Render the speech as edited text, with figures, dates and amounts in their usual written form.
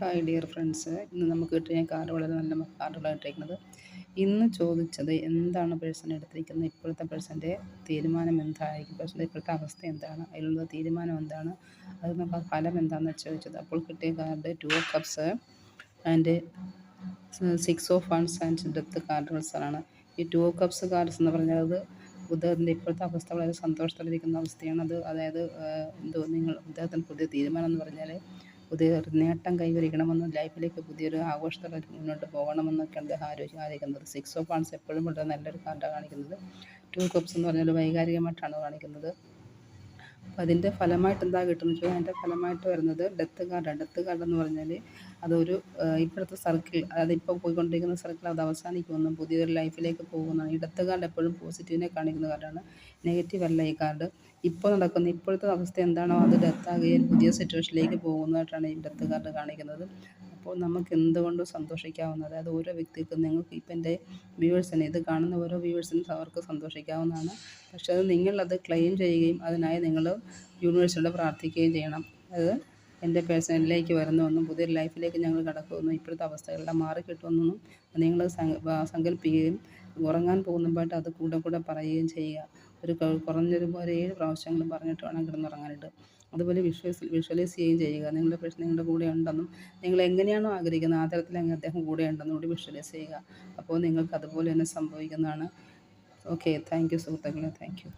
Hi dear friends, ഇന്ന് നമുക്ക് കിട്ടിയ കാർഡ് വളരെ നല്ല കാർഡുകളായിട്ടിരിക്കുന്നത്. ഇന്ന് ചോദിച്ചത് എന്താണ് പേഴ്സൺ എടുത്തിരിക്കുന്നത്, ഇപ്പോഴത്തെ പേഴ്സൻ്റെ തീരുമാനം എന്തായിരിക്കും, പേഴ്സൻ്റെ ഇപ്പോഴത്തെ അവസ്ഥ എന്താണ്, അതിലുള്ള തീരുമാനം എന്താണ്, അത് നമുക്ക് ഫലം എന്താണെന്ന് ചോദിച്ചത്. അപ്പോൾ കിട്ടിയ card 2 of cups and 6 of wands and death കാർഡുകളാണ്. ഈ 2 ഓഫ് കപ്സ് കാർഡ്സ് എന്ന് പറഞ്ഞാൽ അത് ഉദയത്തിൻ്റെ ഇപ്പോഴത്തെ അവസ്ഥ വളരെ സന്തോഷത്തോടിരിക്കുന്ന അവസ്ഥയാണ്. അതായത് നിങ്ങൾ ഉദയത്തിന് പുതിയ തീരുമാനം എന്ന് പറഞ്ഞാൽ പുതിയൊരു നേട്ടം കൈവരിക്കണമെന്നും ലൈഫിലേക്ക് പുതിയൊരു ആഘോഷത്തോടെ മുന്നോട്ട് പോകണമെന്നൊക്കെയാണ് അദ്ദേഹം ആലോചിക്കുന്നത്. 6 ഓഫ് വൺസ് എപ്പോഴും വളരെ നല്ലൊരു കാർഡാണ് കാണിക്കുന്നത്. 2 കപ്സ് എന്ന് പറഞ്ഞാൽ വൈകാരികമായിട്ടാണ് കാണിക്കുന്നത്. അപ്പം അതിൻ്റെ ഫലമായിട്ട് എന്താ കിട്ടുന്നത് വെച്ചാൽ അതിൻ്റെ ഫലമായിട്ട് വരുന്നത് ഡെത്ത് കാർഡാണ്. ഡെത്ത് കാർഡ് എന്ന് പറഞ്ഞാൽ അതൊരു ഇപ്പോഴത്തെ സർക്കിൾ, അതായത് ഇപ്പോൾ പോയിക്കൊണ്ടിരിക്കുന്ന സർക്കിൾ അത് അവസാനിക്കുമെന്നും പുതിയൊരു ലൈഫിലേക്ക് പോകുന്നതാണ്. ഈ ഡെത്ത് കാർഡ് എപ്പോഴും പോസിറ്റീവിനെ കാണിക്കുന്ന കാർഡാണ്, നെഗറ്റീവ് അല്ല ഈ കാർഡ്. ഇപ്പോൾ നടക്കുന്ന ഇപ്പോഴത്തെ അവസ്ഥ എന്താണോ അത് ഡെത്താകുകയും പുതിയ സിറ്റുവേഷനിലേക്ക് പോകുന്നതായിട്ടാണ് ഈ ഡെത്ത് കാർഡ് കാണിക്കുന്നത്. അപ്പോൾ നമുക്ക് എന്തുകൊണ്ടും സന്തോഷിക്കാവുന്നത്, അതായത് ഓരോ വ്യക്തിക്കും നിങ്ങൾക്ക് ഇപ്പം എൻ്റെ വ്യൂവേഴ്സിനെ ഇത് കാണുന്ന ഓരോ വ്യൂവേഴ്സിനും അവർക്ക് സന്തോഷിക്കാവുന്നതാണ്. പക്ഷേ അത് നിങ്ങളത് ക്ലെയിം ചെയ്യുകയും അതിനായി നിങ്ങൾ യൂണിവേഴ്സിനോട് പ്രാർത്ഥിക്കുകയും ചെയ്യണം. അത് എൻ്റെ പേഴ്സണലിലേക്ക് വരുന്നുവെന്നും പുതിയൊരു ലൈഫിലേക്ക് ഞങ്ങൾ കടക്കുമെന്നും ഇപ്പോഴത്തെ അവസ്ഥകളെല്ലാം മാറിക്കിട്ടുമെന്നും നിങ്ങൾ സങ്കല്പിക്കുകയും ഉറങ്ങാൻ പോകുന്നതായിട്ട് അത് കൂടെ പറയുകയും ചെയ്യുക. കുറഞ്ഞൊരു 7 പ്രാവശ്യങ്ങളും പറഞ്ഞിട്ട് വേണം കിടന്നുറങ്ങാനായിട്ട്. അതുപോലെ വിഷ്വലൈസ് ചെയ്യുകയും ചെയ്യുക. നിങ്ങളുടെ പേഴ്സൺ നിങ്ങളുടെ കൂടെ ഉണ്ടെന്നും നിങ്ങൾ എങ്ങനെയാണോ ആഗ്രഹിക്കുന്നത് ആ തരത്തിൽ അദ്ദേഹം കൂടെ ഉണ്ടെന്നും കൂടി വിഷ്വലൈസ് ചെയ്യുക. അപ്പോൾ നിങ്ങൾക്ക് അതുപോലെ തന്നെ സംഭവിക്കുന്നതാണ്. ഓക്കെ, താങ്ക് യു സുഹൃത്തുക്കളെ, താങ്ക് യു.